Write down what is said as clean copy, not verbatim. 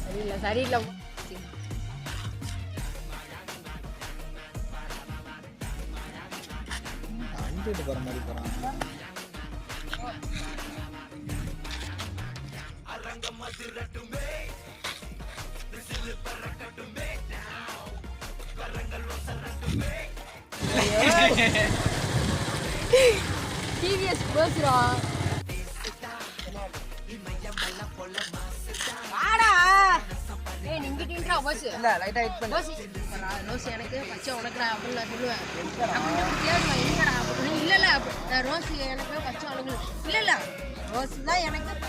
சரியில்லை சரியில்லை. அஞ்சுட்டு போற மாதிரி போறான். டிவிஎஸ் பேசுறான். வாடா ஏய் நீங்க கிட்டன்றா பஸ் இல்ல லைட்டா ஹிட் பண்ணு. பஸ் ரோஸ் எனக்கு பச்சை உனக்குடா அப்படி நான் சொல்லுவேன். அப்படி கேளுவேன் என்னடா இல்ல இல்ல ரோஸ் எனக்கு பச்சை உனக்கு இல்ல இல்ல ரோஸ் தான் எனக்கு